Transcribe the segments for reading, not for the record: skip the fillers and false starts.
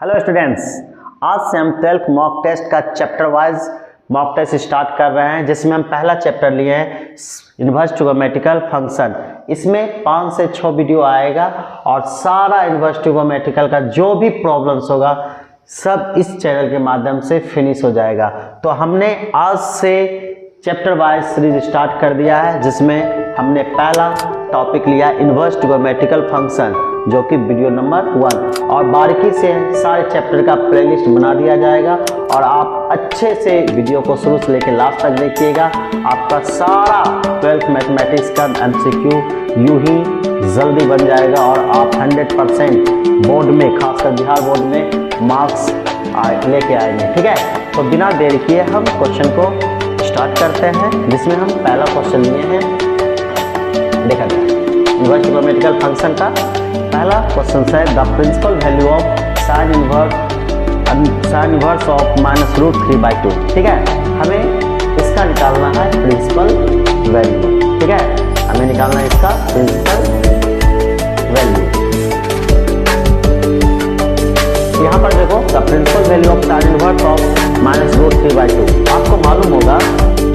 Hello students, आज से हम 12th मॉक टेस्ट का chapter wise mock test start कर रहे हैं, जिसमें हम पहला चैप्टर लिए हैं इन्वर्स ट्रिगोनोमेट्रिकल फंक्शन। इसमें 5 से 6 वीडियो आएगा और सारा इन्वर्स ट्रिगोनोमेट्रिकल का जो भी प्रॉब्लम्स होगा सब इस चैनल के माध्यम से फिनिश हो जाएगा। तो हमने आज से चैप्टर वाइज सीरीज स्टार्ट कर दिया है, जिसमें हमने पहला टॉपिक लिया इन्वर्स ट्रिगोनोमेट्रिकल फंक्शन, जो कि वीडियो नंबर 1, और बारीकी से सारे चैप्टर का प्लेलिस्ट बना दिया जाएगा और आप अच्छे से वीडियो को शुरू से लेकर लास्ट तक देखिएगा। आपका सारा 12th मैथमेटिक्स का MCQ यूं ही जल्दी बन जाएगा और आप 100% बोर्ड में, खासकर बिहार बोर्ड में मार्क्स लेके आएंगे। ठीक है, तो बिना देरी किए हम क्वेश्चन को स्टार्ट करते हैं, जिसमें हम पहला क्वेश्चन लिए हैं। देखा जाए इन्वर्स ट्रिगोनोमेट्रिकल फंक्शन का पहला क्वेश्चन है the principal value of sine inverse of -√3/2। ठीक है, हमें इसका निकालना है प्रिंसिपल वैल्यू। ठीक है, हमें निकालना है इसका प्रिंसिपल वैल्यू। यहाँ पर देखो the principal value of sine inverse of -√3/2। आपको मालूम होगा कि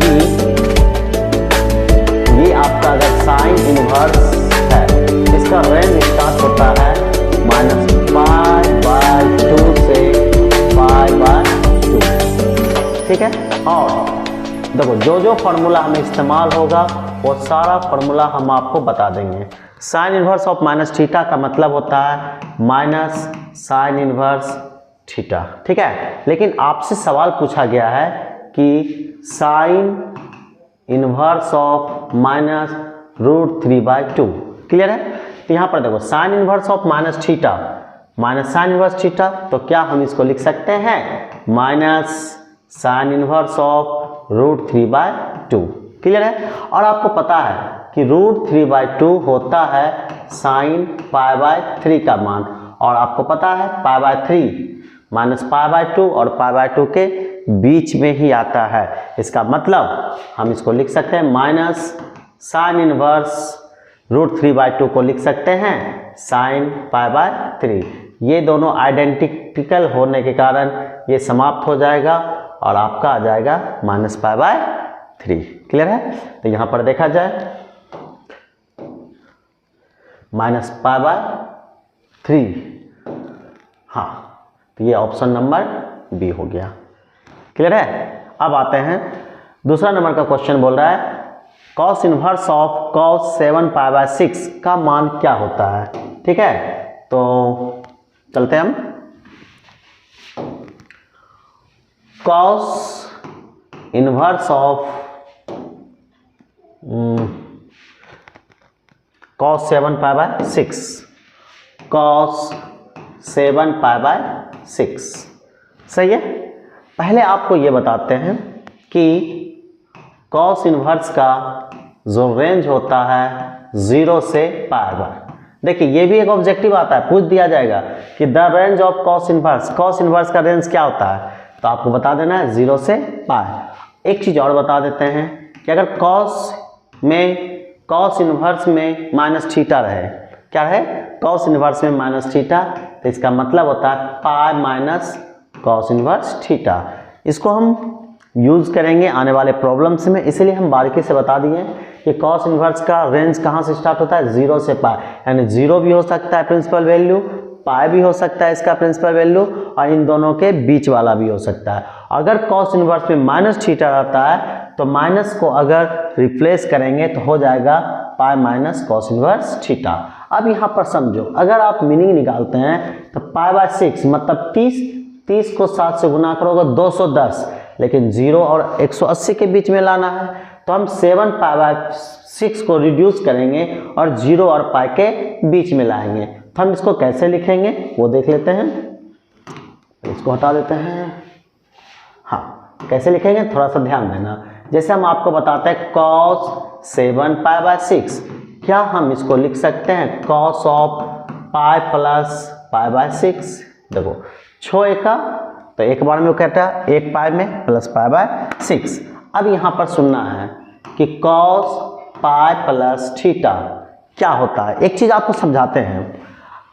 ये आपका अगर साइन इनवर्स है, इसका रेंज स्टार्ट होता है -π/2 से π/2। ठीक है, और देखो जो जो फॉर्मूला हमें इस्तेमाल होगा वो सारा फॉर्मूला हम आपको बता देंगे। साइन इनवर्स ऑफ -θ का मतलब होता है माइनस साइन इनवर्स थीटा। ठीक है, लेकिन आपसे सवाल पूछा गया है कि साइन इनवर्स ऑफ -√3/2। क्लियर है? तो यहाँ पर देखो sine inverse of -θ minus sine inverse theta, तो क्या हम इसको लिख सकते हैं minus sine inverse of √3/2। Clear है? और आपको पता है कि √3/2 होता है साइन π/3 का मान, और आपको पता है π/3 -π/2 और π/2 के बीच में ही आता है। इसका मतलब हम इसको लिख सकते हैं माइनस साइन इनवर्स √3/2 को लिख सकते हैं साइन π/3। ये दोनों आइडेंटिकल होने के कारण ये समाप्त हो जाएगा और आपका आ जाएगा -π/3। क्लियर है? तो यहाँ पर देखा जाए -π/3, हाँ, तो ये ऑप्शन नंबर बी हो गया। क्लियर है? अब आते हैं दूसरा नंबर का क्वेश्चन। बोल रहा है cos इनवर्स ऑफ cos 7π/6 का मान क्या होता है। ठीक है, तो चलते हैं हम। cos inverse of cos 7π/6 cos 7π/6 सही है। पहले आपको ये बताते हैं कि cos इनवर्स का जो रेंज होता है 0 से π। देखिए ये भी एक ऑब्जेक्टिव आता है, पूछ दिया जाएगा कि the range of cos inverse का रेंज क्या होता है, तो आपको बता देना है 0 से π। एक चीज और बता देते हैं कि अगर cos इनवर्स में -θ रहे, क्या रहे, cos इनवर्स में -θ, तो इसका मतलब होता है π - cos इनवर्स θ। इसको हम यूज करेंगे आने वाले प्रॉब्लम्स में, इसलिए हम बारीकी से बता दिए कि cos इनवर्स का रेंज कहाँ से स्टार्ट होता है, 0 से π। यानी 0 भी हो सकता है प्रिंसिपल वैल्यू, π भी हो सकता है इसका प्रिंसिपल वैल्यू, और इन दोनों के बीच वाला भी हो सकता है। अगर cos इनवर्स में -θ रहता है तो माइनस को अगर रिप्लेस करेंगे तो हो जाएगा π - cos इनवर्स θ। अब यहाँ पर समझो, अगर आप मीनिंग निकालते हैं तो π/6 मतलब 30 को 7 से गुना करोगे 210, लेकिन 0 और 180 के बीच में लाना है, तो हम 7π/6 को रिड्यूस करेंगे और 0 और π के बीच में लाएंगे। तो हम इसको कैसे लिखेंगे वो देख लेते हैं। इसको हटा देते हैं। हाँ, कैसे लिखेंगे थोड़ा सा ध्यान देना। जैसे हम आपको बताते हैं cos 7π/6, क्या हम इसको लिख सकते हैं cos ऑफ π + π/6। देखो छो एका, तो एक बार में वो कहता है 1 π में प्लस π/6। अब यहाँ पर सुनना है कि cos π + θ क्या होता है। एक चीज आपको समझाते हैं,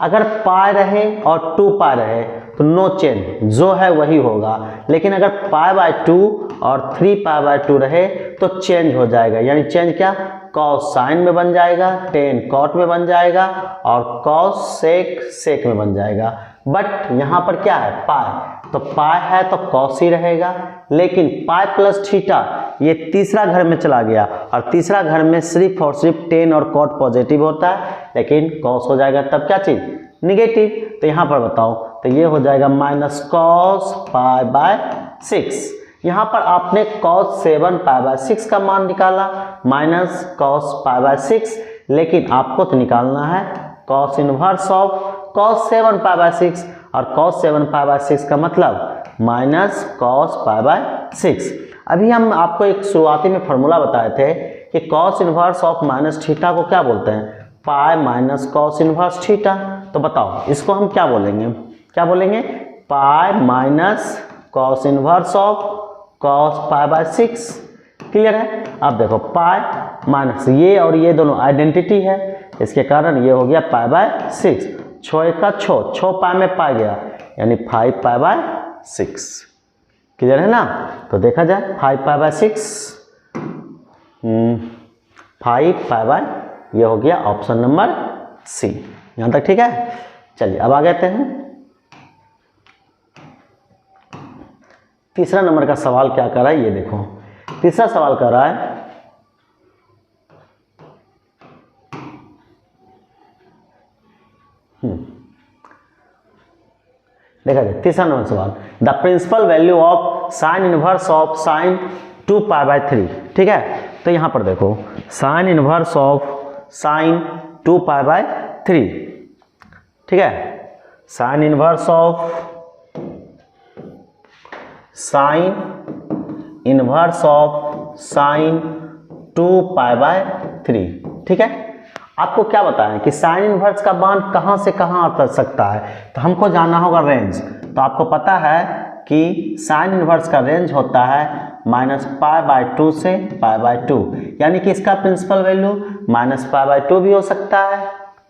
अगर पाई रहे और 2 पाई रहे तो नो चेंज, जो है वही होगा। लेकिन अगर π/2 और 3π/2 रहे तो चेंज हो जाएगा। यानी चेंज क्या, कॉस साइन में बन जाएगा, टेन कॉट में बन जाएगा और कॉस सेक सेक में बन जाएगा। बट यहाँ पर क्या है, पाई, तो पाई है तो कॉस ही रहेगा। लेकिन पाई प्लस थीटा ये तीसरा घर में चला गया और तीसरा घर में सिर्फ और सिर्फ टेन और कॉट पॉजिटिव होता है, लेकिन कॉस हो जाएगा तब क्या चीज, निगेटिव। तो यहाँ पर बताओ, तो ये हो जाएगा माइनस कॉस π/6। यहाँ पर आपने cos 7π/6 का मान निकाला माइनस cos π/6, लेकिन आपको तो निकालना है cos इनवर्स ऑफ cos 7π/6 और cos 7π/6 का मतलब माइनस cos π/6। अभी हम आपको एक शुरुआती में फॉर्मूला बताए थे कि cos inverse of minus theta को क्या बोलते हैं, pi minus cos inverse theta. तो बताओ इसको हम क्या बोलेंगे, क्या बोलेंगे, pi minus cos inverse of cos π/6। Clear है। अब देखो पाई माइनस ये और ये दोनों आइडेंटिटी है, इसके कारण ये हो गया π/6। 6 का 6 पाई में पाई गया यानी 5π/6। क्लियर है ना। तो देखा जाए 5π/6 5π/, ये हो गया ऑप्शन नंबर सी। यहाँ तक ठीक है। चलिए अब आ गए हैं तीसरा नंबर का सवाल क्या कर रहा है, ये देखो। तीसरा सवाल कर रहा है देखा जाए तीसरा नंबर सवाल, the principal value of sine inverse of sine 2π/3। ठीक है। तो यहाँ पर देखो साइन इनवर्स ऑफ साइन 2π/3। ठीक है। Sine inverse of sine inverse of sine 2π/3। ठीक है। आपको क्या बताएं कि साइन इनवर्स का मान कहां से कहां आ सकता है, तो हमको जानना होगा रेंज। तो आपको पता है कि साइन इनवर्स का रेंज होता है -π/2 से π/2, यानी कि इसका प्रिंसिपल वैल्यू -π/2 भी हो सकता है,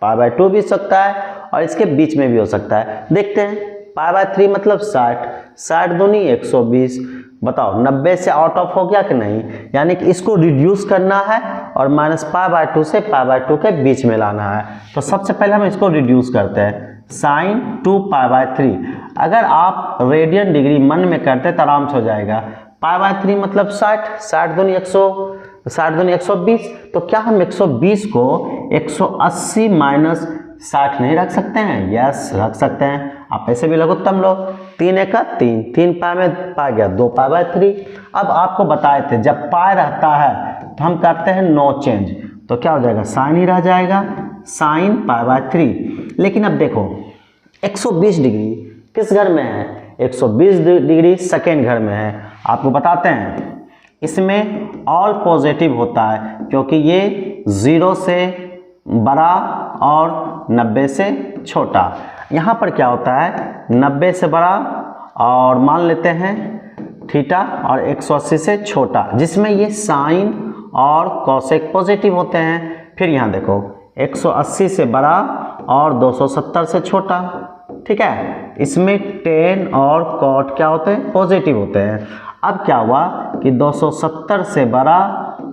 π/2 भी हो सकता है और इसके बीच में भी हो सकता है। देखते हैं π/3 मतलब 60, 60 दूनी 120। बताओ 90 से आउट ऑफ हो गया कि नहीं, यानी कि इसको रिड्यूस करना है और -π/2 से π/2 के बीच में लाना है। तो सबसे पहले हम इसको रिड्यूस करते हैं, साइन 2π/3। अगर आप रेडियन डिग्री मन में करते तो आराम से हो जाएगा। π/3 मतलब 60, 60 दूनी 120। तो क्या हम 120 को 180 माइनस 60 नहीं रख सकते हैं? यस रख सकते हैं। आप ऐसे भी लघुत्तम लो, 3 × 3, 3 पाई में पा गया 2π/3। अब आपको बताए थे जब पाई रहता है तो हम करते हैं नो चेंज, तो क्या हो जाएगा, साइन ही रह जाएगा, साइन π/3। लेकिन अब देखो 120 डिग्री किस घर में है, 120 डिग्री सेकेंड घर में है। आपको बताते हैं इसमें ऑल पॉजिटिव होता है क्योंकि ये 0 से बड़ा और 90 से छोटा। यहाँ पर क्या होता है 90 से बड़ा और मान लेते हैं थीटा और 180 से छोटा, जिसमें ये साइन और कोसेक पॉजिटिव होते हैं। फिर यहाँ देखो 180 से बड़ा और 270 से छोटा। ठीक है। इसमें टेन और कॉट क्या होते हैं, पॉजिटिव होते हैं। अब क्या हुआ कि 270 से बड़ा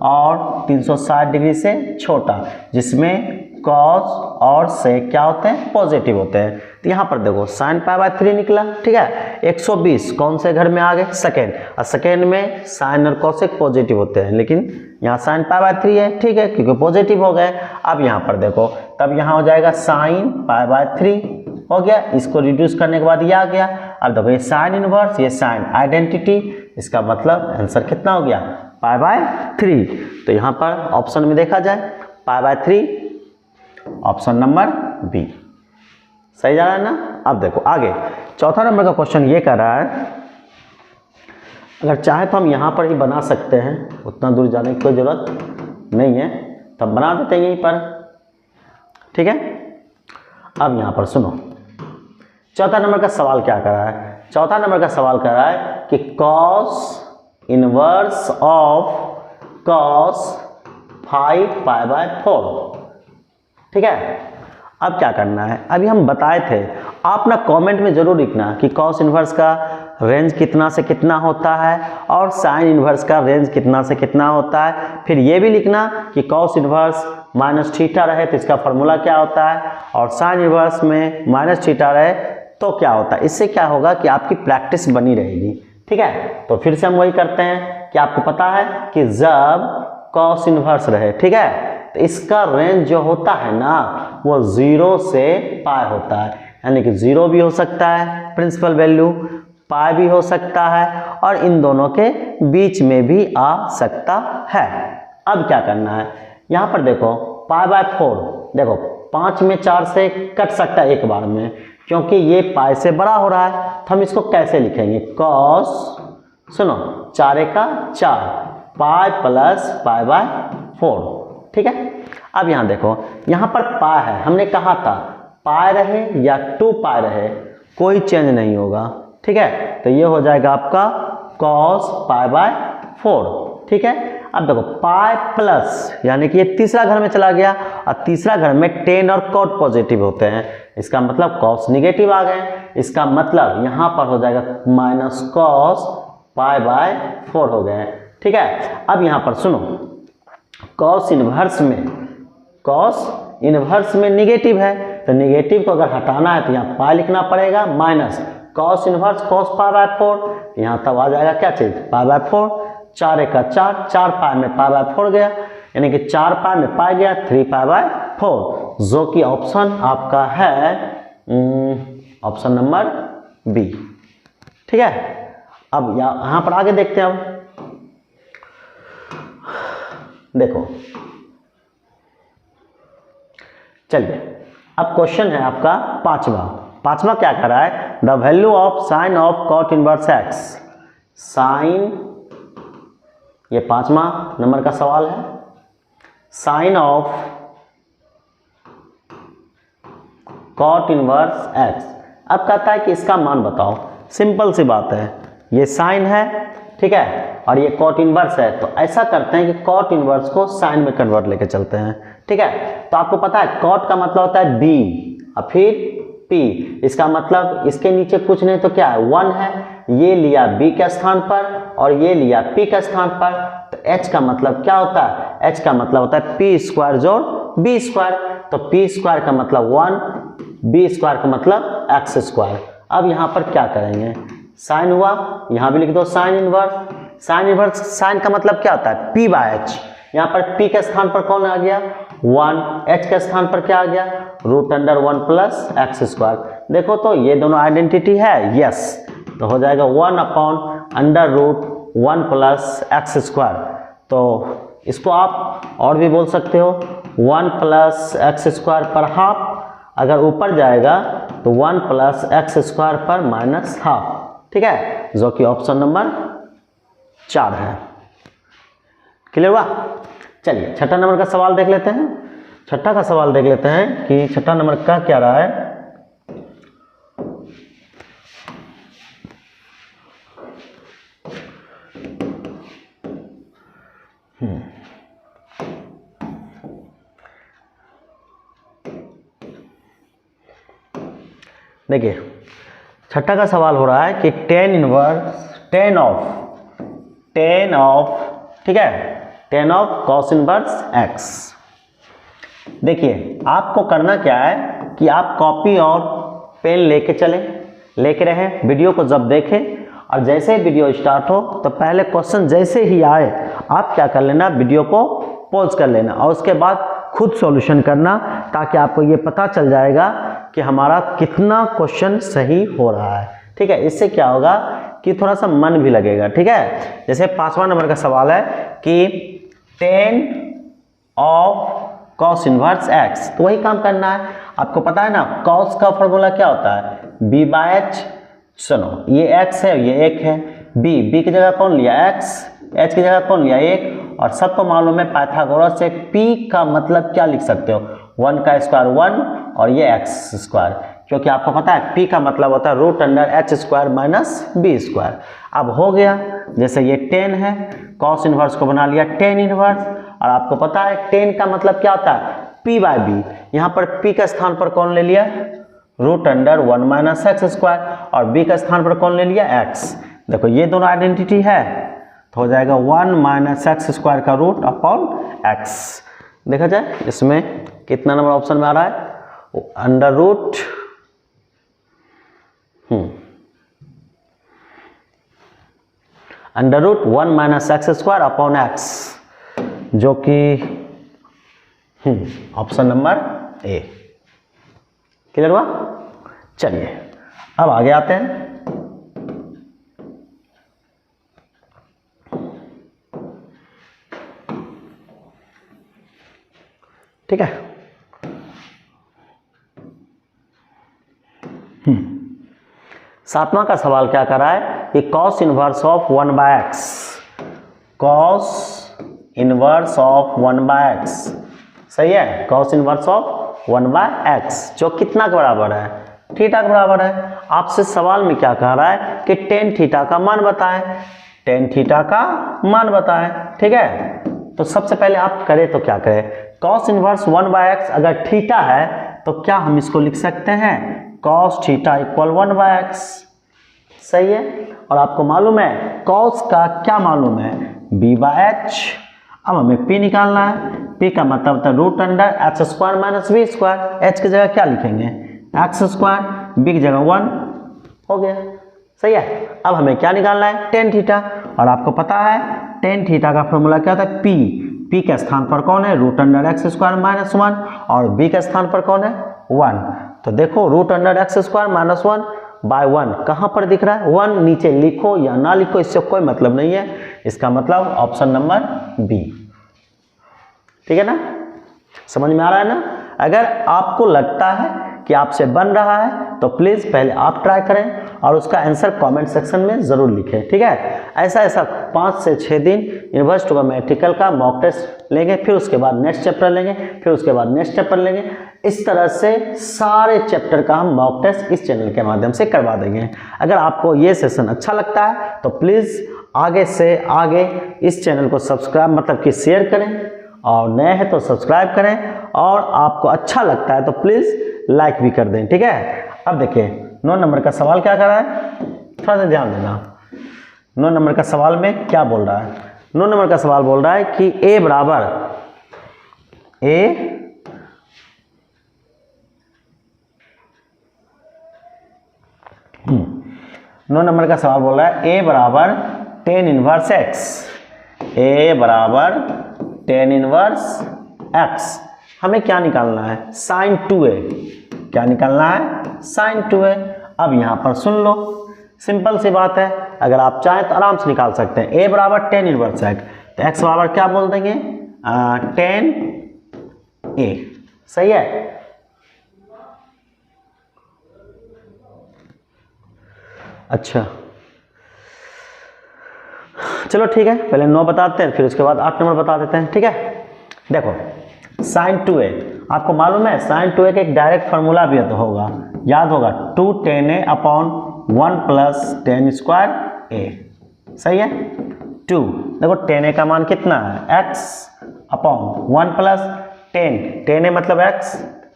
और 360 डिग्री से छोटा, जिसमें कॉस और सेक क्या होते हैं, पॉजिटिव होते हैं। तो यहाँ पर देखो साइन π/3 निकला। ठीक है। 120 कौन से घर में आ गए, सेकेंड, और सेकेंड में साइन और कोसेक पॉजिटिव होते हैं, लेकिन यहाँ साइन π/3 है। ठीक है, क्योंकि पॉजिटिव हो गए। अब यहाँ पर देखो तब यहाँ हो जाएगा साइन π/3 हो गया। इसको रिड्यूस करने के बाद ये आ गया। अब देखो ये साइन इनवर्स, ये साइन आइडेंटिटी, इसका मतलब आंसर कितना हो गया, π/3। तो यहाँ पर ऑप्शन में देखा जाए π/3, ऑप्शन नंबर बी सही जा रहा है ना। अब देखो आगे चौथा नंबर का क्वेश्चन ये कर रहा है, अगर चाहे तो हम यहाँ पर ही बना सकते हैं, उतना दूर जाने की कोई ज़रूरत नहीं है, तब बना देते हैं यहीं पर। ठीक है। अब यहाँ पर सुनो चौथा नंबर का सवाल क्या कर रहा है। चौथा नंबर का सवाल कर रहा है कि कॉस इनवर्स ऑफ कॉस 5π/4। ठीक है। अब क्या करना है, अभी हम बताए थे आप ना कमेंट में ज़रूर लिखना कि कॉस इन्वर्स का रेंज कितना से कितना होता है और साइन इन्वर्स का रेंज कितना से कितना होता है। फिर ये भी लिखना कि कॉस इन्वर्स माइनस थीटा रहे तो इसका फॉर्मूला क्या होता है, और साइन इन्वर्स में माइनस थीटा रहे तो क्या होता है। इससे क्या होगा कि आपकी प्रैक्टिस बनी रहेगी। ठीक है, तो फिर से हम वही करते हैं कि आपको पता है कि जब कॉस इन्वर्स रहे, ठीक है, तो इसका रेंज जो होता है ना वो 0 से पाई होता है, यानी कि 0 भी हो सकता है प्रिंसिपल वैल्यू, पाई भी हो सकता है, और इन दोनों के बीच में भी आ सकता है। अब क्या करना है, यहाँ पर देखो पाई बाय 4, देखो 5 में 4 से कट सकता है एक बार में, क्योंकि ये पाई से बड़ा हो रहा है। तो हम इसको कैसे लिखेंगे, कॉस, सुनो 4 का 4 पाई प्लस पाई बाय 4। ठीक है, अब यहाँ देखो यहाँ पर पाई है, हमने कहा था पाई रहे या 2 पाई रहे कोई चेंज नहीं होगा। ठीक है, तो ये हो जाएगा आपका कॉस पाई बाय 4। ठीक है, अब देखो पाई प्लस, यानी कि ये तीसरा घर में चला गया, और तीसरा घर में टेन और कॉट पॉजिटिव होते हैं, इसका मतलब कॉस निगेटिव आ गए, इसका मतलब यहाँ पर हो जाएगा माइनस कॉस पाई बाय 4 हो गए। ठीक है, अब यहाँ पर सुनो कॉस इन्वर्स में निगेटिव है, तो निगेटिव को अगर हटाना है तो यहाँ पाई लिखना पड़ेगा, minus cos inverse cos pi by 4, यहाँ तब आ जाएगा क्या चीज, पाई बाय 4, 4 का 4, 4 पाई में पाई बाय 4 गया, यानी कि 4 पाई में पाई गया 3 पाई बाय 4, जो कि ऑप्शन आपका है ऑप्शन नंबर बी। ठीक है, अब यहाँ पर आगे देखते हैं। अब देखो चलिए, अब क्वेश्चन है आपका पांचवा क्या कर रहा है, the value of sine of cot inverse x, sine, ये 5वां नंबर का सवाल है, sine of cot inverse x. अब कहता है कि इसका मान बताओ। सिंपल सी बात है, ये साइन है, ठीक है, और ये कॉट इनवर्स है, तो ऐसा करते हैं कि कॉट इनवर्स को साइन में कन्वर्ट लेके चलते हैं। ठीक है, तो आपको पता है कॉट का मतलब होता है b और फिर p, इसका मतलब इसके नीचे कुछ नहीं तो क्या है 1 है, ये लिया b के स्थान पर और ये लिया p के स्थान पर, तो h का मतलब क्या होता है, h का मतलब होता है p स्क्वायर जोड़ b स्क्वायर, तो p स्क्वायर का मतलब 1, b स्क्वायर का मतलब x स्क्वायर। अब यहाँ पर क्या करेंगे, साइन हुआ, यहाँ भी लिख दो sine inverse. Sine inverse, sine का मतलब क्या होता है p बाय h, यहाँ पर p के स्थान पर कौन आ गया 1, h के स्थान पर क्या आ गया √1 प्लस एक्स स्क्वायर। देखो तो ये दोनों आइडेंटिटी है, यस, तो हो जाएगा 1/√1 प्लस एक्स स्क्वायर। तो इसको आप और भी बोल सकते हो 1 प्लस एक्स स्क्वायर पर हाफ, अगर ऊपर जाएगा तो 1 प्लस एक्स स्क्वायर पर माइनस हाफ। ठीक है, जो कि ऑप्शन नंबर 4 है। क्लियर हुआ? चलिए छठा नंबर का सवाल देख लेते हैं। छठा का सवाल देख लेते हैं कि छठा नंबर का क्या रहा है। देखिए छठा का सवाल हो रहा है कि टेन ऑफ ठीक है, ten of cos inverse x. देखिए आपको करना क्या है कि आप कॉपी और पेन लेके रहें, वीडियो को जब देखें और जैसे ही वीडियो स्टार्ट हो तो पहले क्वेश्चन जैसे ही आए आप क्या कर लेना, वीडियो को पॉज कर लेना और उसके बाद खुद सॉल्यूशन करना, ताकि आपको ये पता चल जाएगा कि हमारा कितना क्वेश्चन सही हो रहा है। ठीक है, इससे क्या होगा कि थोड़ा सा मन भी लगेगा। ठीक है, जैसे 5वां नंबर का सवाल है कि ten of cos inverse x, तो वही काम करना है। आपको पता है ना कॉस का फॉर्मूला क्या होता है, b बाय एच। सुनो ये x है, ये 1 है, b की जगह कौन लिया x, h की जगह कौन लिया 1, और सबको मालूम है पाइथागोरस से p का मतलब क्या लिख सकते हो, 1 का स्क्वायर 1 और ये x स्क्वायर, क्योंकि आपको पता है p का मतलब होता है √h square minus b square. अब हो गया, जैसे ये 10 है, कॉस इनवर्स को बना लिया टेन इनवर्स, और आपको पता है 10 का मतलब क्या होता है p बाय b, यहाँ पर p के स्थान पर कौन ले लिया root under 1 minus x square, और बी का स्थान पर कौन ले लिया, एक्स। देखो ये दोनों आइडेंटिटी है तो हो जाएगा 1 माइनस एक्स स्क्वायर का रूट अपॉन एक्स। देखा जाए इसमें कितना नंबर ऑप्शन में आ रहा है, under root under root 1 minus x square upon x, जो कि ऑप्शन नंबर ए। क्लियर हुआ। चलिए अब आगे आते हैं। ठीक है, सातवां का सवाल क्या कर रहा है कि cos inverse of 1 by x, cos inverse of 1 by x, सही है, cos inverse of 1 by x जो कितना के बराबर है, थीटा के बराबर है। आपसे सवाल में क्या कह रहा है कि टेन थीटा का मान बताएं, टेन थीटा का मान बताएं। ठीक है, तो सबसे पहले आप करें तो क्या करें, कॉस इनवर्स 1 बाय एक्स अगर थीटा है तो क्या हम इसको लिख सकते हैं, cos theta equal 1 by x, सही है। और आपको मालूम है कॉस का क्या मालूम है, बी बाय एच। अब हमें पी निकालना है, पी का मतलब होता है root under x square minus B square, H की जगह क्या लिखेंगे, एक्स स्क्वायर, बी की जगह 1 हो गया, सही है। अब हमें क्या निकालना है, टेन थीटा, और आपको पता है टेन थीटा का फॉर्मूला क्या होता है, पी, पी के स्थान पर कौन है, root under x square minus 1, और बी के स्थान पर कौन है, 1। तो देखो root under x square minus 1 by 1 कहाँ पर दिख रहा है, 1 नीचे लिखो या ना लिखो इससे कोई मतलब नहीं है, इसका मतलब ऑप्शन नंबर बी। ठीक है ना, समझ में आ रहा है ना। अगर आपको लगता है कि आपसे बन रहा है तो प्लीज़ पहले आप ट्राई करें और उसका आंसर कमेंट सेक्शन में ज़रूर लिखें। ठीक है, ऐसा ऐसा 5 से 6 दिन इन्वर्स ट्रिग्नोमेट्रिकल का मॉक टेस्ट लेंगे, फिर उसके बाद नेक्स्ट चैप्टर लेंगे, फिर उसके बाद नेक्स्ट चैप्टर लेंगे। इस तरह से सारे चैप्टर का हम मॉक टेस्ट इस चैनल के माध्यम से करवा देंगे। अगर आपको ये सेशन अच्छा लगता है तो प्लीज़ आगे से आगे इस चैनल को सब्सक्राइब मतलब कि शेयर करें, और नए हैं तो सब्सक्राइब करें, और आपको अच्छा लगता है तो प्लीज़ लाइक भी कर दें। ठीक है, अब देखिए 9 नंबर का सवाल क्या कर रहा है, थोड़ा सा ध्यान देना। 9 नंबर का सवाल में क्या बोल रहा है, 9 नंबर का सवाल बोल रहा है कि a बराबर 9 नंबर का सवाल बोल रहा है a बराबर टेन इनवर्स x, a बराबर टेन इनवर्स x, हमें क्या निकालना है, साइन 2a, क्या निकालना है, साइन 2a। अब यहाँ पर सुन लो, सिंपल सी बात है, अगर आप चाहें तो आराम से निकाल सकते हैं। a बराबर टेन इनवर्स x, तो x बराबर क्या बोल देंगे, टेन a, सही है। अच्छा चलो ठीक है, पहले 9 बताते हैं फिर उसके बाद 8 नंबर बता देते हैं। ठीक है, देखो साइन 2a, आपको मालूम है साइन 2a का एक डायरेक्ट फार्मूला भी तो होगा, याद होगा 2 tan a upon 1 plus ten square a, सही है। 2 देखो tan a का मान कितना है, x upon 1 plus ten a मतलब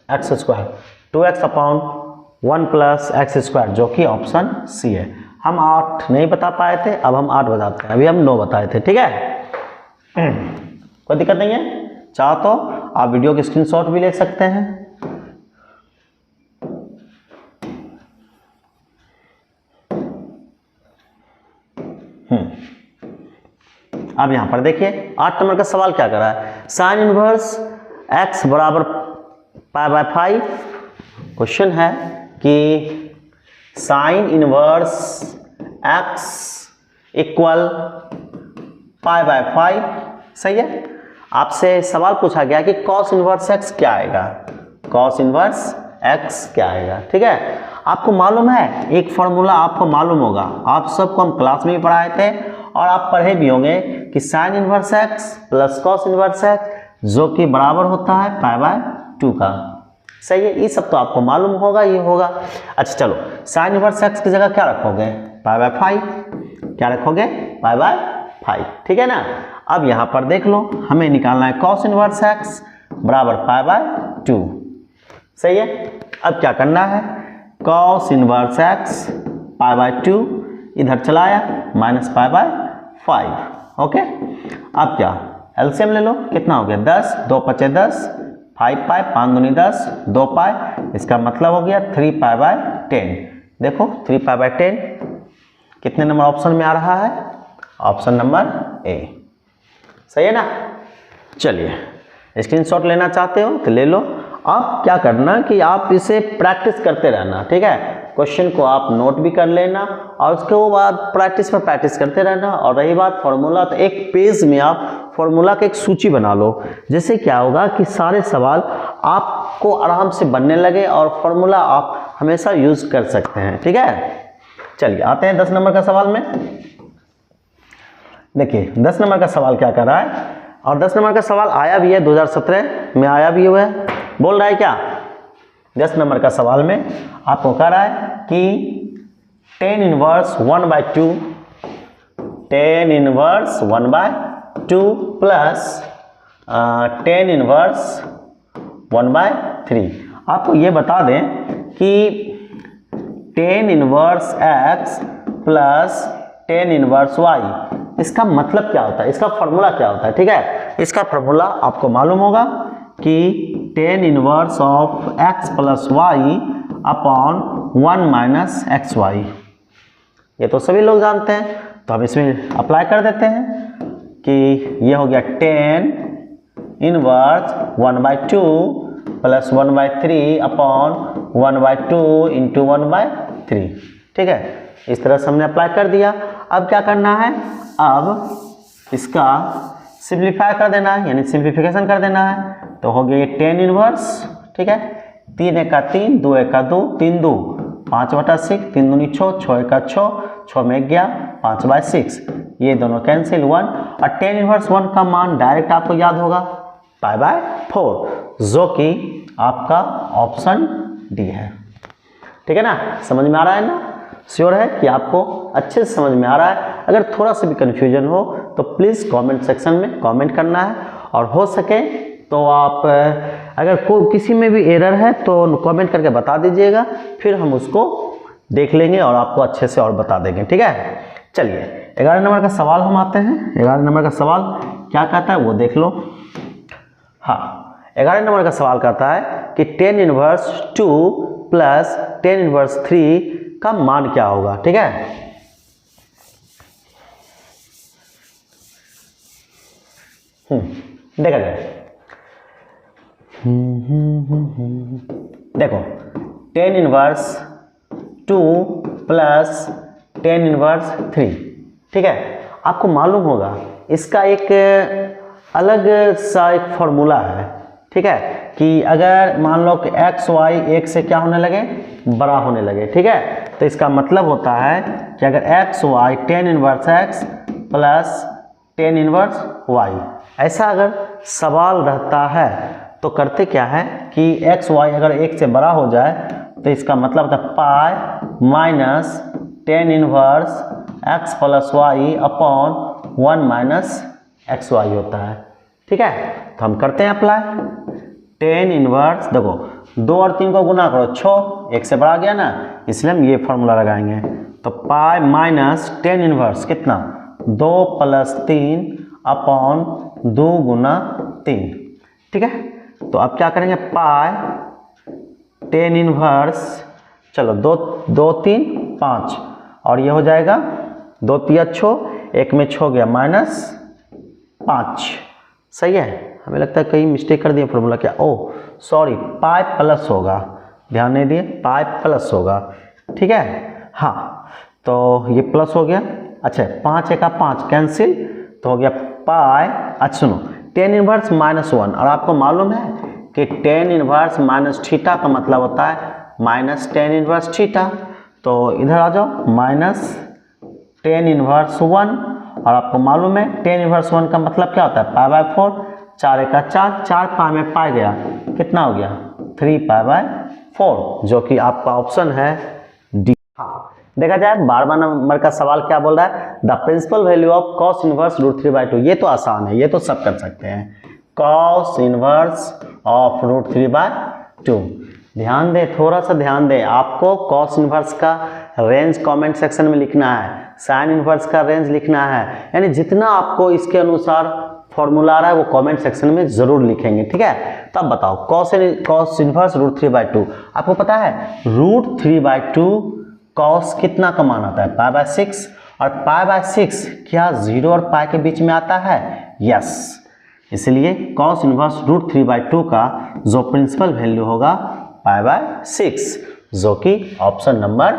x square, 2x upon 1 plus x square, जो कि ऑप्शन सी है। हम 8 नहीं बता पाए थे, अब हम 8 बताते हैं, अभी हम 9 बताए थे। ठीक है, कोई दिक्कत नहीं है, चाहो तो आप वीडियो की स्क्रीनशॉट भी ले सकते हैं। अब यहां पर देखिए 8 नंबर का सवाल क्या कर रहा है, साइन इनवर्स x बराबर पाई बाय 5। क्वेश्चन है कि sine inverse x equal pi by 5, सही है। आपसे सवाल पूछा गया कि कॉस इनवर्स x क्या आएगा, कॉस इनवर्स x क्या आएगा। ठीक है, आपको मालूम है एक फॉर्मूला आपको मालूम होगा, आप सबको हम क्लास में भी पढ़ाए थे और आप पढ़े भी होंगे कि sine inverse x plus cos inverse x जो कि बराबर होता है पाई बाय 2 का, सही है। ये सब तो आपको मालूम होगा, ये होगा। अच्छा चलो, साइन इनवर्स x की जगह क्या रखोगे, पाई बाय 5, क्या रखोगे, पाई बाय 5, ठीक है ना। अब यहाँ पर देख लो, हमें निकालना है कॉस इनवर्स x बराबर पाई बाय 2, सही है। अब क्या करना है, cos inverse x pi by 2, इधर चलाया माइनस पाई बाय 5। ओके, अब क्या एलसीएम ले लो, कितना हो गया 10, 2 पचे 10, 5 पाई, 5 दूनी 10, 2 पाई, इसका मतलब हो गया 3 पाई बाय 10। देखो 3 पाई बाय 10 कितने नंबर ऑप्शन में आ रहा है? ऑप्शन नंबर ए, सही है ना। चलिए स्क्रीनशॉट लेना चाहते हो तो ले लो। अब क्या करना कि आप इसे प्रैक्टिस करते रहना, ठीक है। क्वेश्चन को आप नोट भी कर लेना और उसके बाद प्रैक्टिस पर प्रैक्टिस करते रहना। और रही बात फॉर्मूला, तो एक पेज में आप फॉर्मूला की एक सूची बना लो, जिससे क्या होगा कि सारे सवाल आपको आराम से बनने लगे और फॉर्मूला आप हमेशा यूज कर सकते हैं, ठीक है। चलिए आते हैं 10 नंबर का सवाल में। देखिए 10 नंबर का सवाल क्या कर रहा है, और 10 नंबर का सवाल आया भी है 2017 में, आया भी हुआ है। बोल रहा है क्या 10 नंबर का सवाल में आपको कह रहा है कि tan inverse 1/2, tan inverse 1/2 plus tan inverse 1/3। आपको ये बता दें कि tan inverse x plus tan inverse y, इसका मतलब क्या होता है, इसका फॉर्मूला क्या होता है, ठीक है। इसका फॉर्मूला आपको मालूम होगा कि tan inverse of x plus y upon 1 minus x y, ये तो सभी लोग जानते हैं। तो हम इसमें अप्लाई कर देते हैं कि ये हो गया tan inverse 1/2 plus 1/3 upon 1/2 into 1/3, ठीक है। इस तरह से हमने अप्लाई कर दिया। अब क्या करना है, अब इसका सिंप्लीफाई कर देना है, यानी सिंप्लीफिकेशन कर देना है। तो हो गया ये tan इनवर्स, ठीक है। 3 × 3, 2 × 2, 3 2 5/6, 3 दूनी 6, 6 × 6, 6 में 11, 5/6, ये दोनों कैंसिल 1। और tan इनवर्स 1 का मान डायरेक्ट आपको याद होगा π/4, जो कि आपका ऑप्शन डी है, ठीक है ना। समझ में आ रहा है ना, श्योर है कि आपको अच्छे से समझ में आ रहा है। अगर थोड़ा सा भी कन्फ्यूजन हो तो प्लीज़ कमेंट सेक्शन में कमेंट करना है, और हो सके तो आप अगर किसी में भी एरर है तो कमेंट करके बता दीजिएगा, फिर हम उसको देख लेंगे और आपको अच्छे से और बता देंगे, ठीक है। चलिए 11 नंबर का सवाल हम आते हैं। 11 नंबर का सवाल क्या कहता है वो देख लो। हाँ, 11 नंबर का सवाल कहता है कि tan inverse 2 plus tan inverse 3 का मान क्या होगा, ठीक है। देखा जाए, देखो tan inverse 2 plus tan inverse 3, ठीक है। आपको मालूम होगा इसका एक अलग सा एक फॉर्मूला है, ठीक है, कि अगर मान लो कि एक्स वाई एक से क्या होने लगे, बड़ा होने लगे, ठीक है। तो इसका मतलब होता है कि अगर x y tan inverse x plus tan inverse y, ऐसा अगर सवाल रहता है तो करते क्या है कि एक्स वाई अगर एक से बड़ा हो जाए तो इसका मतलब होता है pi minus tan inverse x plus y upon 1 minus x y होता है, ठीक है। तो हम करते हैं अप्लाई। tan इनवर्स, देखो 2 और 3 को गुना करो 6, एक से बढ़ा गया ना, इसलिए हम ये फॉर्मूला लगाएंगे। तो पाई माइनस tan इनवर्स कितना 2 + 3 अपॉन 2 × 3, ठीक है। तो अब क्या करेंगे, पाई tan इनवर्स, चलो 2 2 3 5, और ये हो जाएगा 2 3 6, 1 में 6 गया -5, सही है। हमें लगता है कहीं मिस्टेक कर दिया फॉर्मूला, क्या, ओह सॉरी, पाई प्लस होगा, ध्यान नहीं दिए, पाई प्लस होगा, ठीक है। हाँ, तो ये प्लस हो गया। अच्छा 5 × 5 कैंसिल, तो हो गया पाई। अच्छा सुनो, tan इनवर्स -1, और आपको मालूम है कि tan इनवर्स माइनस थीटा का मतलब होता है माइनस tan इनवर्स थीटा। तो इधर आ जाओ, माइनस tan इनवर्स 1, और आपको मालूम है tan इनवर्स 1 का मतलब क्या होता है π/4, 4 × 4, 4 पाई में पाई गया, कितना हो गया 3 π/4, जो कि आपका ऑप्शन है डी। हाँ, देखा जाए 12वां नंबर का सवाल क्या बोल रहा है, the principal value of cos inverse √3/2। ये तो आसान है, ये तो सब कर सकते हैं। cos इनवर्स ऑफ √3/2, ध्यान दें, थोड़ा सा ध्यान दें। आपको कॉस इनवर्स का रेंज कमेंट सेक्शन में लिखना है, साइन इनवर्स का रेंज लिखना है, यानी जितना आपको इसके अनुसार फॉर्मूला आ रहा है वो कमेंट सेक्शन में जरूर लिखेंगे, ठीक है। तब बताओ कॉस इनवर्स √3/2, आपको पता है √3/2 कॉस कितना का मान आता है, π/6, और π/6 क्या 0 और π के बीच में आता है, यस। इसलिए कॉस इनवर्स √3/2 का जो प्रिंसिपल वैल्यू होगा π/6, जो कि ऑप्शन नंबर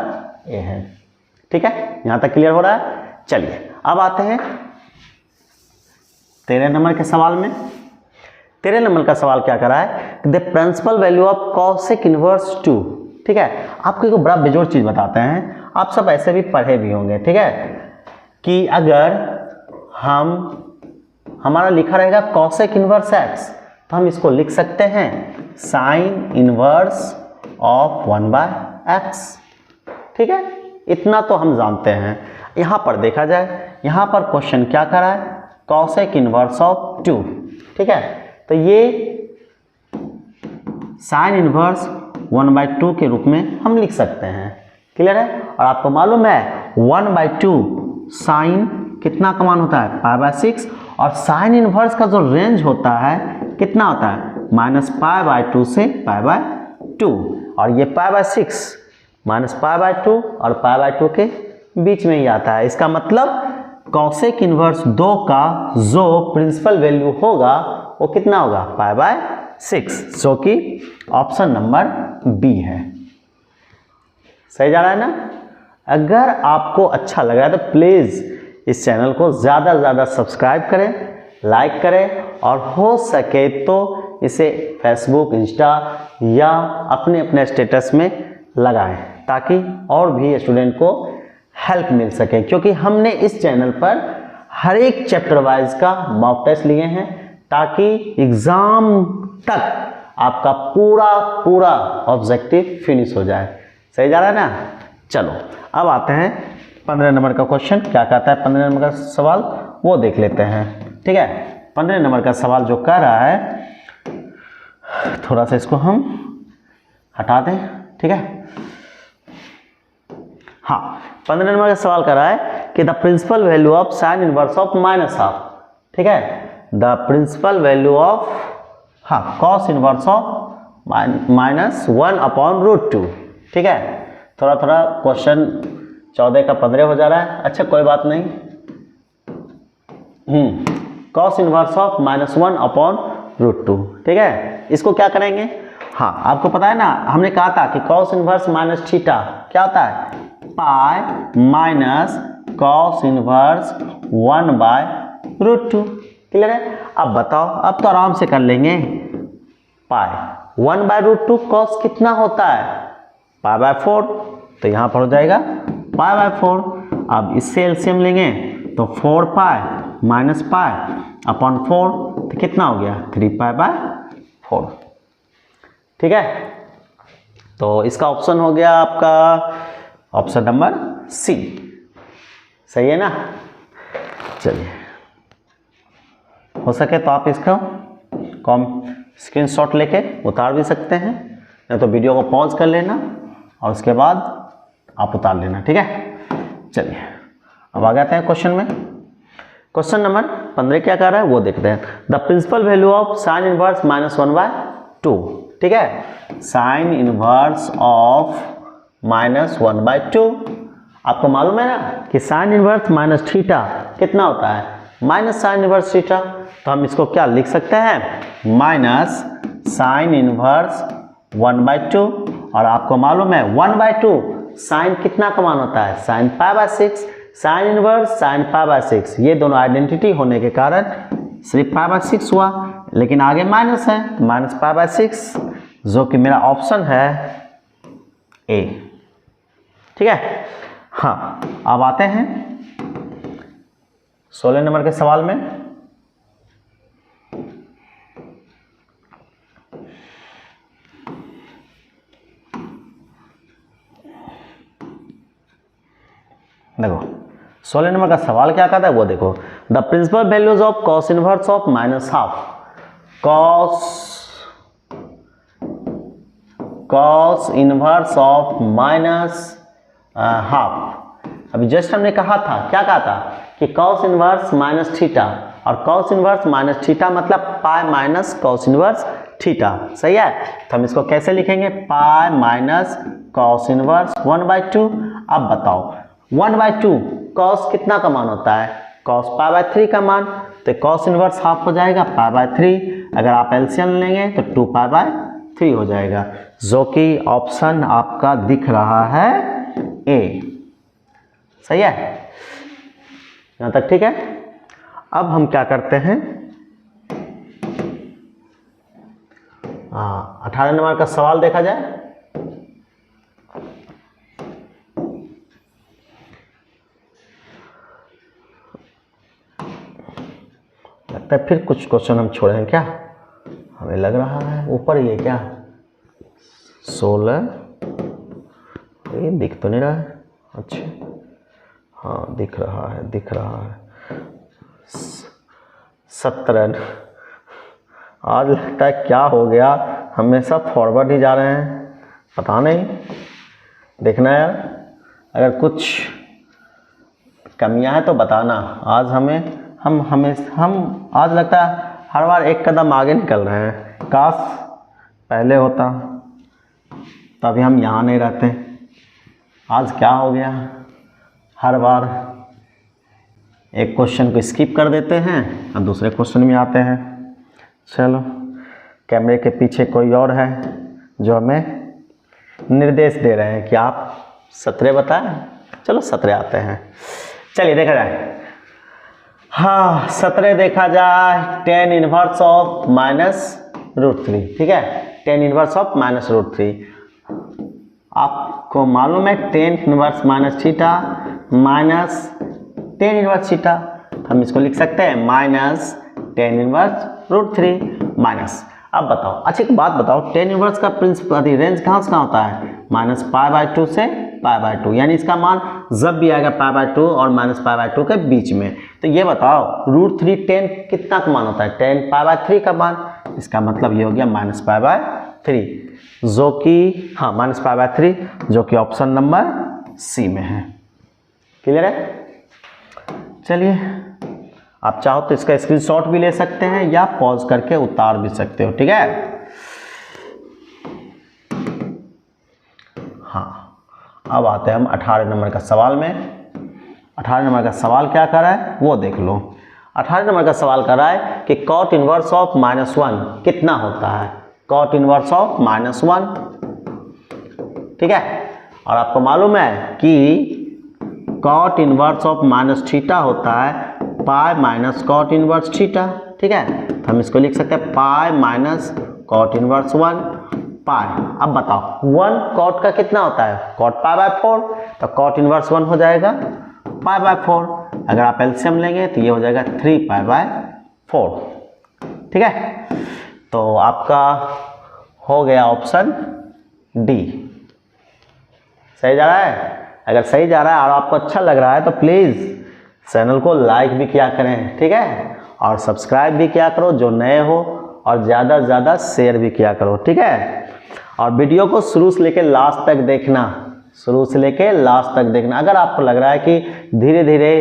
ए है, ठीक है। यहां तक क्लियर हो रहा है। चलिए अब आते हैं 13 नंबर के सवाल में। 13 नंबर का सवाल क्या कर रहा है, the principal value of cosec inverse 2, ठीक है। आपको एक बड़ा बेजोड़ चीज बताते हैं, आप सब ऐसे भी पढ़े भी होंगे, ठीक है, कि अगर हमारा लिखा रहेगा कॉसेक इनवर्स x, तो हम इसको लिख सकते हैं साइन इनवर्स ऑफ 1/x, ठीक है। इतना तो हम जानते हैं। यहां पर देखा जाए, यहां पर क्वेश्चन क्या कर रहा है, कॉसेक इनवर्स ऑफ 2, ठीक है। तो ये साइन इनवर्स 1/2 के रूप में हम लिख सकते हैं, क्लियर है। और आपको मालूम है 1/2 साइन कितना का मान होता है, π/6, और साइन इनवर्स का जो रेंज होता है कितना होता है, -π/2 से π/2, और ये π/6 -π/2 और π/2 के बीच में ही आता है। इसका मतलब कॉसेक इनवर्स 2 का जो प्रिंसिपल वैल्यू होगा वो कितना होगा, π/6, जो कि ऑप्शन नंबर बी है। सही जा रहा है ना। अगर आपको अच्छा लग रहा है तो प्लीज़ इस चैनल को ज़्यादा से ज़्यादा सब्सक्राइब करें, लाइक करें, और हो सके तो इसे फेसबुक, इंस्टा या अपने स्टेटस में लगाएं, ताकि और भी स्टूडेंट को हेल्प मिल सके। क्योंकि हमने इस चैनल पर हर एक चैप्टर वाइज का मॉक टेस्ट लिए हैं, ताकि एग्ज़ाम तक आपका पूरा ऑब्जेक्टिव फिनिश हो जाए। सही जा रहा है ना। चलो अब आते हैं 15 नंबर का क्वेश्चन। क्या कहता है 15 नंबर का सवाल, वो देख लेते हैं, ठीक है। 15 नंबर का सवाल जो कह रहा है, थोड़ा सा इसको हम हटा दें, ठीक है। हाँ, 15 नंबर का सवाल कर रहा है कि the principal value of sine inverse of -1/2, ठीक है। The principal value of cos inverse of -1/√2, ठीक है। थोड़ा क्वेश्चन 14 का 15 हो जा रहा है। अच्छा कोई बात नहीं। कॉस इनवर्स ऑफ -1/√2, ठीक है। इसको क्या करेंगे, हाँ आपको पता है ना, हमने कहा था कि कॉस इनवर्स -θ क्या होता है, pi minus cos inverse 1/√2, clear है। अब बताओ, अब तो आराम से कर लेंगे। पाई 1/√2 कॉस कितना होता है, π/4, तो यहाँ पर हो जाएगा π/4। अब इससे एलसीएम लेंगे तो 4π माइनस π/4, तो कितना हो गया 3π/4, ठीक है। तो इसका ऑप्शन हो गया आपका ऑप्शन नंबर सी, सही है ना। चलिए, हो सके तो आप इसका स्क्रीनशॉट लेके उतार भी सकते हैं, या तो वीडियो को पॉज कर लेना और उसके बाद आप उतार लेना, ठीक है। चलिए अब आ जाते हैं क्वेश्चन में। क्वेश्चन नंबर 15 क्या कर रहा है वो देखते हैं। The principal value of sine inverse -1/2, ठीक है। साइन इनवर्स ऑफ -1/2, आपको मालूम है ना कि साइन इनवर्स -θ कितना होता है, माइनस साइन इनवर्स थीटा, तो हम इसको क्या लिख सकते हैं, माइनस साइन इनवर्स 1/2, और आपको मालूम है 1/2 साइन कितना का मान होता है, साइन π/6, साइन इनवर्स साइन π/6, ये दोनों आइडेंटिटी होने के कारण सिर्फ π/6 हुआ, लेकिन आगे माइनस है तो माइनस π/6, जो कि मेरा ऑप्शन है ए, ठीक है। हाँ, अब आते हैं 16 नंबर के सवाल में। देखो 16 नंबर का सवाल क्या कहता है वो देखो। The principal values of cos inverse of -½ cos cos inverse of minus half. अभी जस्ट हमने कहा था, क्या कहा था कि कॉस इनवर्स माइनस थीटा, और कॉस इनवर्स माइनस थीटा मतलब pi minus cos inverse theta, सही है। तो हम इसको कैसे लिखेंगे, पाई माइनस कॉस इनवर्स 1/2। अब बताओ 1/2 कॉस कितना का मान होता है, कॉस π/3 का मान, तो कॉस इनवर्स हाफ हो जाएगा π/3। अगर आप एलसीएम लेंगे तो 2π/3 हो जाएगा, जो कि ऑप्शन आपका दिख रहा है ए, सही है, यहाँ तक ठीक है। अब हम क्या करते हैं, 18 नंबर का सवाल देखा जाए। लगता है फिर कुछ क्वेश्चन हम छोड़े हैं क्या, हमें लग रहा है ऊपर ही है क्या, 16 ये दिख तो नहीं रहा है, अच्छा हाँ दिख रहा है 17। आज लगता है क्या हो गया, हमेशा फॉरवर्ड ही जा रहे हैं, पता नहीं, देखना यार, अगर कुछ कमियां हैं तो बताना। आज हम आज लगता है हर बार एक कदम आगे निकल रहे हैं, काश पहले होता तभी हम यहाँ नहीं रहते। आज क्या हो गया, हर बार एक क्वेश्चन को स्किप कर देते हैं और दूसरे क्वेश्चन में आते हैं। चलो, कैमरे के पीछे कोई और है जो हमें निर्देश दे रहे हैं कि आप 17 बताएं, चलो 17 आते हैं। चलिए देखा जाए, हाँ 17 देखा जाए, tan इनवर्स ऑफ -√3, ठीक है, tan इनवर्स ऑफ -√3। आपको मालूम है tan inverse minus theta minus tan inverse theta, हम इसको लिख सकते हैं माइनस tan इनवर्स √3 माइनस। अब बताओ, अच्छा एक बात बताओ, tan इनवर्स का प्रिंसिपल रेंज कहाँ से कहाँ होता है, -π/2 से π/2, यानी इसका मान जब भी आएगा π/2 और -π/2 के बीच में। तो ये बताओ √3 tan कितना का मान होता है, tan π/3 का मान, इसका मतलब ये हो गया -π/3, जो कि हाँ -π/3, जो कि ऑप्शन नंबर सी में है। क्लियर है। चलिए, आप चाहो तो इसका स्क्रीनशॉट भी ले सकते हैं या पॉज करके उतार भी सकते हो, ठीक है। हाँ, अब आते हैं हम 18 नंबर का सवाल में। 18 नंबर का सवाल क्या कर रहा है वो देख लो। 18 नंबर का सवाल कर रहा है कि cot इनवर्स ऑफ -1 कितना होता है, cot इनवर्स ऑफ -1, ठीक है। और आपको मालूम है कि cot इनवर्स ऑफ -θ होता है pi minus cot inverse theta, ठीक है। तो हम इसको लिख सकते हैं पाई माइनस cot इनवर्स 1 पाई। अब बताओ 1 cot का कितना होता है, cot π/4, तो cot इनवर्स 1 हो जाएगा π/4। अगर आप एलसीएम लेंगे तो ये हो जाएगा 3π/4, ठीक है। तो आपका हो गया ऑप्शन डी। सही जा रहा है, अगर सही जा रहा है और आपको अच्छा लग रहा है तो प्लीज़ चैनल को लाइक भी किया करें, ठीक है, और सब्सक्राइब भी किया करो जो नए हो, और ज़्यादा से ज़्यादा शेयर भी किया करो, ठीक है। और वीडियो को शुरू से लेकर लास्ट तक देखना, शुरू से लेकर लास्ट तक देखना। अगर आपको लग रहा है कि धीरे धीरे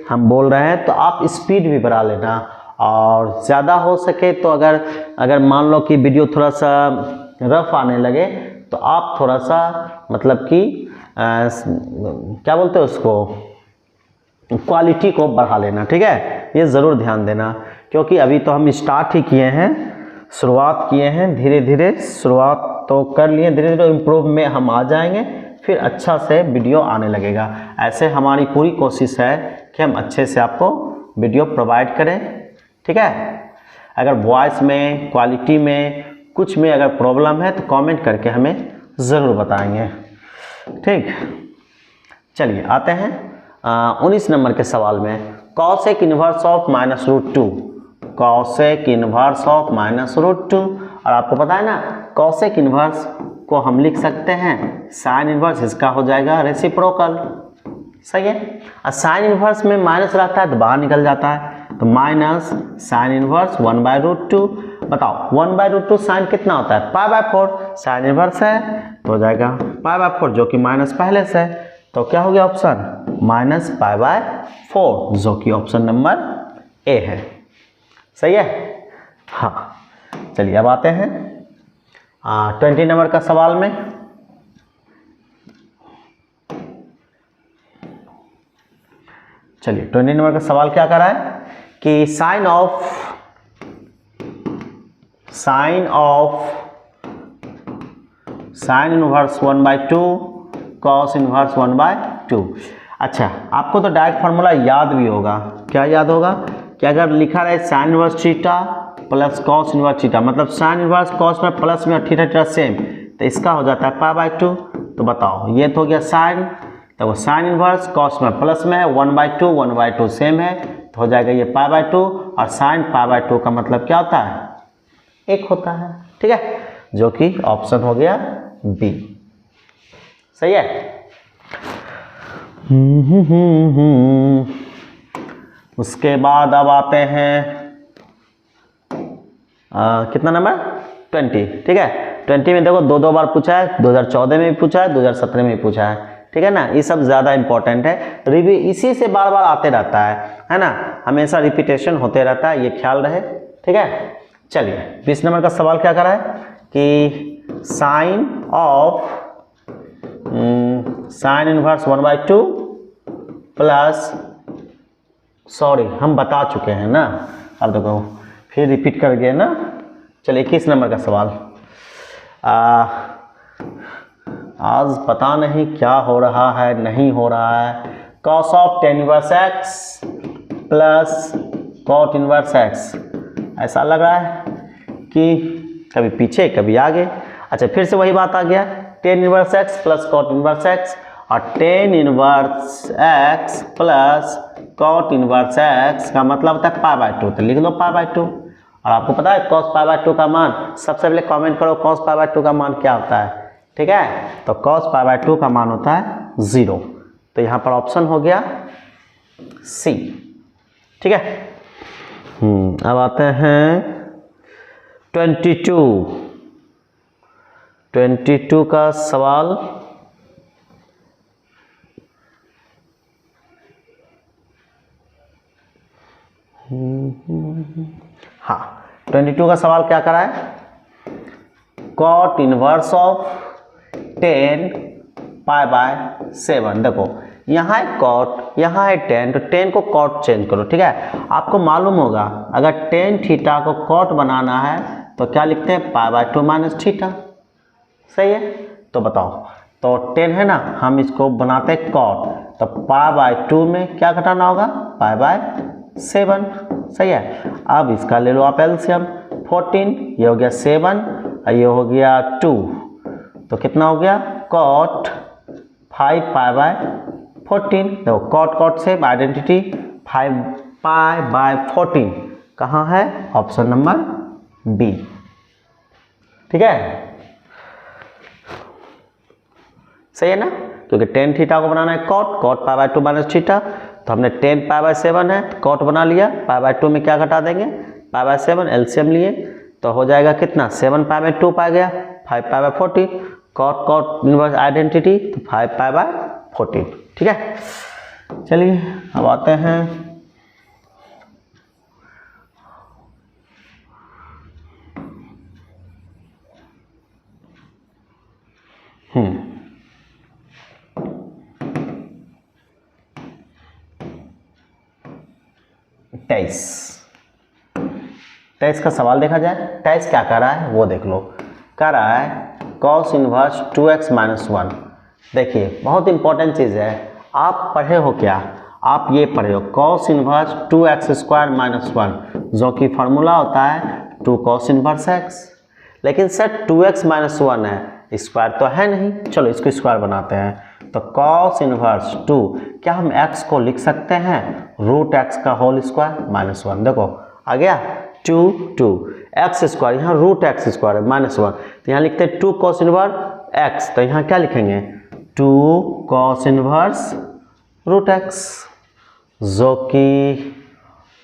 हम बोल रहे हैं तो आप स्पीड भी बढ़ा लेना, और ज़्यादा हो सके तो अगर मान लो कि वीडियो थोड़ा सा रफ आने लगे तो आप थोड़ा सा मतलब कि क्या बोलते हैं उसको, क्वालिटी को बढ़ा लेना, ठीक है। ये ज़रूर ध्यान देना, क्योंकि अभी तो हम स्टार्ट ही किए हैं, शुरुआत किए हैं, धीरे धीरे शुरुआत तो कर लिए, धीरे धीरे इम्प्रूव में हम आ जाएंगे, फिर अच्छा से वीडियो आने लगेगा। ऐसे हमारी पूरी कोशिश है कि हम अच्छे से आपको वीडियो प्रोवाइड करें, ठीक है। अगर वॉइस में, क्वालिटी में, कुछ में अगर प्रॉब्लम है तो कमेंट करके हमें ज़रूर बताएंगे, ठीक। चलिए आते हैं 19 नंबर के सवाल में। Cosec inverse of -√2, cosec inverse of -√2, और आपको पता है ना कॉसेक इनवर्स को हम लिख सकते हैं साइन इनवर्स, इसका हो जाएगा रेसिप्रोकल, सही है। और साइन इनवर्स में माइनस रहता है तो बाहर निकल जाता है, तो माइनस साइन इनवर्स 1/√2। बताओ 1/√2 साइन कितना होता है, π/4, साइन इनवर्स है तो हो जाएगा π/4 जो कि माइनस पहले से है, तो क्या हो गया ऑप्शन माइनस π/4 जो कि ऑप्शन नंबर ए है। सही है। हाँ चलिए अब आते हैं 20 नंबर का सवाल में। चलिए 20 नंबर का सवाल क्या कर रहा है कि साइन इनवर्स 1/2 कॉस इनवर्स 1/2। अच्छा आपको तो डायरेक्ट फार्मूला याद भी होगा। क्या याद होगा कि अगर लिखा रहे sign inverse theta plus cos inverse theta, मतलब साइन इनवर्स कॉस में प्लस में और थीटा थीटा सेम, तो इसका हो जाता है π/2। तो बताओ ये तो हो गया साइन, तो साइन इनवर्स कॉस में प्लस में 1/2 1/2 सेम है तो हो जाएगा ये π/2, और साइन π/2 का मतलब क्या होता है 1 होता है। ठीक है, जो कि ऑप्शन हो गया बी। सही है। उसके बाद अब आते हैं कितना नंबर 20। ठीक है, 20 में देखो दो बार पूछा है, 2014 में भी पूछा है, 2017 में भी पूछा है। ठीक है ना, ये सब ज़्यादा इंपॉर्टेंट है, रिव्यू इसी से बार बार आते रहता है ना, हमेशा रिपीटेशन होते रहता है, ये ख्याल रहे। ठीक है, चलिए 20 नंबर का सवाल क्या कर रहा है कि साइन इनवर्स 1/2 प्लस, सॉरी हम बता चुके हैं ना, अब देखो फिर रिपीट कर गए ना। चलिए 21 नंबर का सवाल। आज पता नहीं क्या हो रहा है, नहीं हो रहा है। Cos of tan inverse x plus cot inverse x, ऐसा लग रहा है कि कभी पीछे कभी आगे। अच्छा फिर से वही बात आ गया, tan inverse x plus cot inverse x, और tan inverse x plus cot inverse x का मतलब होता है π/2, तो लिख लो π/2। और आपको पता है cos π/2 का मान, सबसे पहले कमेंट करो cos π/2 का मान क्या होता है। ठीक है, तो cos π/2 का मान होता है 0, तो यहाँ पर ऑप्शन हो गया सी। ठीक है, अब आते हैं 22 का सवाल। हाँ 22 का सवाल क्या करा है, कॉट इनवर्स ऑफ 10 π/7। देखो यहाँ है कॉट, यहाँ है 10, तो 10 को कॉट चेंज करो। ठीक है, आपको मालूम होगा अगर tan थीटा को कॉट बनाना है तो क्या लिखते हैं π/2 माइनस थीटा। सही है, तो बताओ, तो 10 है ना, हम इसको बनाते हैं कॉट, तो π/2 में क्या घटाना होगा π/7। सही है, अब इसका ले लो आप एलसीएम, 14, ये हो गया 7 और ये हो गया 2, तो कितना हो गया कॉट 5 π/14। देखो कॉट कॉट से आइडेंटिटी 5 π/14 कहाँ है, ऑप्शन नंबर बी। ठीक है, सही है ना, क्योंकि tan थीटा को बनाना है कॉट π/2 माइनस थीटा, तो हमने 10 π/7 है, कॉट बना लिया, π/2 में क्या घटा देंगे π/7, एलसीएम लिए तो हो जाएगा कितना 7 π/2 पा गया 5 π/14, कॉट इनवर्स आइडेंटिटी तो 5 π/14। ठीक है, चलिए अब आते हैं तेईस का सवाल देखा जाए। 23 क्या कर रहा है वो देख लो, कर रहा है cos इनवर्स 2x माइनस 1। देखिए बहुत इंपॉर्टेंट चीज़ है, आप पढ़े हो क्या, आप ये पढ़े हो cos inverse 2x square minus 1, जो कि फार्मूला होता है 2 cos इनवर्स x। लेकिन सर 2x माइनस 1 है, स्क्वायर तो है नहीं, चलो इसको स्क्वायर बनाते हैं। तो cos इनवर्स 2, क्या हम x को लिख सकते हैं रूट x का होल स्क्वायर माइनस 1। देखो आ गया 2 x स्क्वायर, यहाँ रूट x स्क्वायर है माइनस 1, तो यहाँ लिखते हैं 2 cos इनवर्स x, तो यहाँ क्या लिखेंगे 2 cos इनवर्स रूट x, जो कि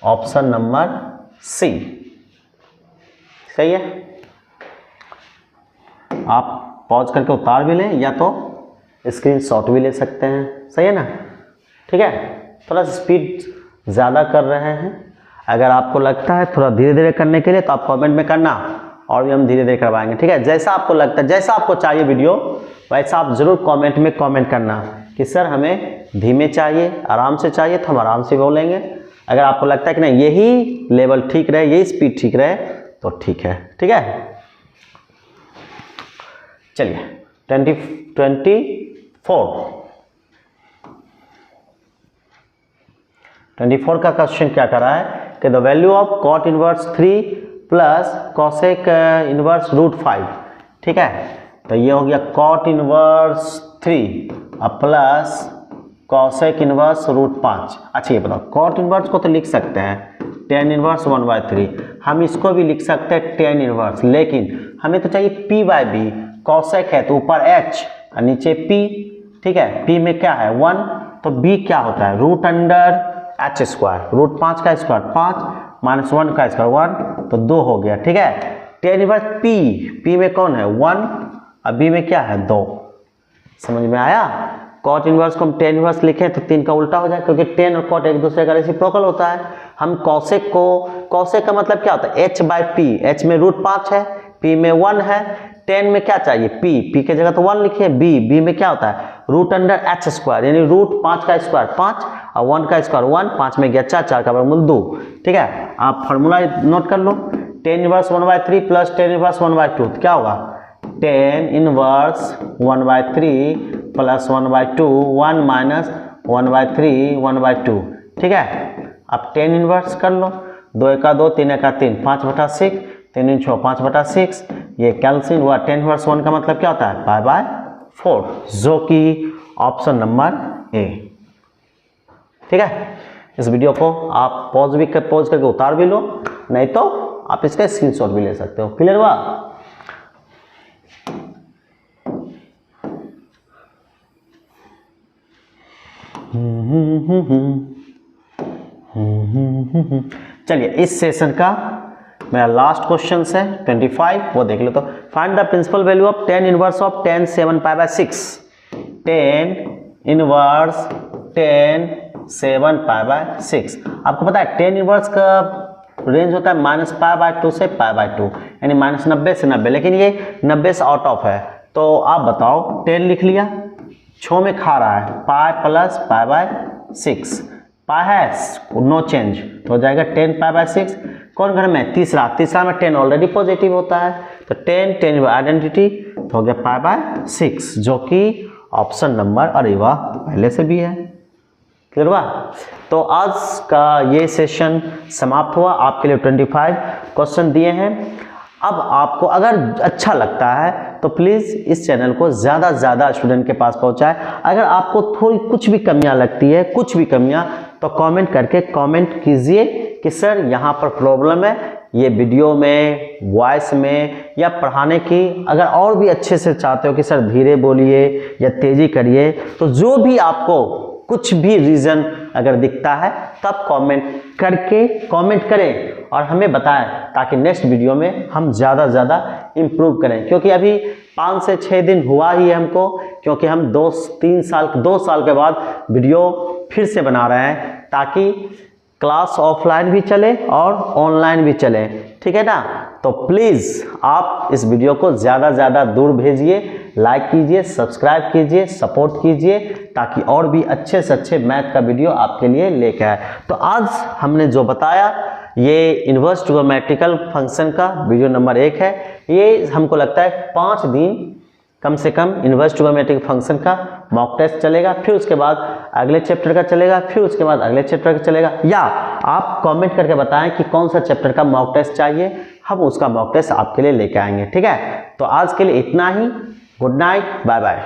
ऑप्शन नंबर सी। सही है। आप पॉज करके उतार भी लें या तो स्क्रीनशॉट भी ले सकते हैं, सही है ना। ठीक है, थोड़ा सा स्पीड ज़्यादा कर रहे हैं, अगर आपको लगता है थोड़ा धीरे धीरे करने के लिए तो आप कमेंट में करना और भी हम धीरे धीरे करवाएंगे। ठीक है, जैसा आपको लगता है, जैसा आपको चाहिए वीडियो वैसा आप ज़रूर कमेंट में कमेंट करना कि सर हमें धीमे चाहिए, आराम से चाहिए, तो हम आराम से बोलेंगे। अगर आपको लगता है कि नहीं यही लेवल ठीक रहे, यही स्पीड ठीक रहे तो ठीक है। ठीक है, चलिए 24 का क्वेश्चन क्या कर रहा है कि the value of cot inverse 3 plus cosec inverse root 5। ठीक है, तो ये हो गया कॉट इनवर्स 3 और प्लस कॉसेक इनवर्स रूट 5। अच्छा ये बताओ, कॉट इनवर्स को तो लिख सकते हैं tan इनवर्स 1/3, हम इसको भी लिख सकते हैं tan इनवर्स, लेकिन हमें तो चाहिए p बाई बी। कॉसेक है तो ऊपर h और नीचे p। ठीक है, p में क्या है 1, तो b क्या होता है root under h square, root 5 का स्क्वायर 5 माइनस 1 का स्क्वायर 1, तो 2 हो गया। ठीक है, tan इनवर्स p में कौन है 1 और b में क्या है 2। समझ में आया। कॉट इनवर्स को हम tan इनवर्स लिखें तो 3 का उल्टा हो जाए, क्योंकि tan और कॉट एक दूसरे का रेसिप्रोकल होता है। हम कॉसेक को, कॉसेक का मतलब क्या होता है h बाई पी, h में रूट 5 है, p में 1 है, tan में क्या चाहिए p के जगह तो 1 लिखिए, b में क्या होता है रूट अंडर h स्क्वायर, यानी रूट 5 का स्क्वायर 5 और 1 का स्क्वायर 1, 5 में गया 4, 4 का वर्गमूल 2। ठीक है, आप फार्मूला नोट कर लो, tan inverse 1/3 plus tan inverse 1/2, तो क्या होगा tan इनवर्स 1/3 प्लस 1/2, 1 माइनस 1/3 1/2। ठीक है, अब tan इनवर्स कर लो, 2 का 2, 3 का 3, 5/6, 3 6 5/6, ये कैंसिल हुआ। tan इनवर्स 1 का मतलब क्या होता है π/4, जो कि ऑप्शन नंबर ए। ठीक है, इस वीडियो को आप पॉज करके उतार भी लो, नहीं तो आप इसका स्क्रीनशॉट भी ले सकते हो। क्लियर हुआ। चलिए इस सेशन का मेरा लास्ट क्वेश्चन है 25, वो देख लो। तो find the principal value of tan inverse of tan 7 π/6। tan inverse tan 7 π/6। आपको पता है tan इनवर्स का रेंज होता है -π/2 से π/2, यानी -90 से 90, लेकिन ये 90 से आउट ऑफ है। तो आप बताओ, tan लिख लिया, छो में खा रहा है π प्लस π/6, π है नो चेंज, तो हो जाएगा tan π/6। कौन घर में तीसरा में tan ऑलरेडी पॉजिटिव होता है, तो tan आइडेंटिटी तो हो गया π/6, जो कि ऑप्शन नंबर, अरे वाह पहले से भी है। क्लियर हुआ। तो आज का ये सेशन समाप्त हुआ, आपके लिए 25 क्वेश्चन दिए हैं। अब आपको अगर अच्छा लगता है तो प्लीज़ इस चैनल को ज़्यादा से ज़्यादा स्टूडेंट के पास पहुंचाएं। अगर आपको थोड़ी कुछ भी कमियां लगती है, कुछ भी कमियां, तो कमेंट करके कमेंट कीजिए कि सर यहाँ पर प्रॉब्लम है, ये वीडियो में, वॉइस में या पढ़ाने की अगर और भी अच्छे से चाहते हो कि सर धीरे बोलिए या तेज़ी करिए, तो जो भी आपको कुछ भी रीज़न अगर दिखता है तब कमेंट करें और हमें बताएं, ताकि नेक्स्ट वीडियो में हम ज़्यादा से ज़्यादा इम्प्रूव करें। क्योंकि अभी 5 से 6 दिन हुआ ही है हमको, क्योंकि हम 2 साल के बाद वीडियो फिर से बना रहे हैं, ताकि क्लास ऑफलाइन भी चले और ऑनलाइन भी चले। ठीक है ना। तो प्लीज़ आप इस वीडियो को ज़्यादा से ज़्यादा दूर भेजिए, लाइक कीजिए, सब्सक्राइब कीजिए, सपोर्ट कीजिए, ताकि और भी अच्छे से अच्छे मैथ का वीडियो आपके लिए लेकर आए। तो आज हमने जो बताया ये इन्वर्स ट्रिगोनोमेट्रिकल फंक्शन का वीडियो नंबर 1 है। ये हमको लगता है 5 दिन कम से कम इन्वर्स ट्रिगोनोमेट्रिक फंक्शन का मॉक टेस्ट चलेगा, फिर उसके बाद अगले चैप्टर का चलेगा, फिर उसके बाद अगले चैप्टर का चलेगा। या आप कमेंट करके बताएं कि कौन सा चैप्टर का मॉक टेस्ट चाहिए, हम उसका मॉक टेस्ट आपके लिए लेके आएंगे। ठीक है, तो आज के लिए इतना ही। Good night, bye bye.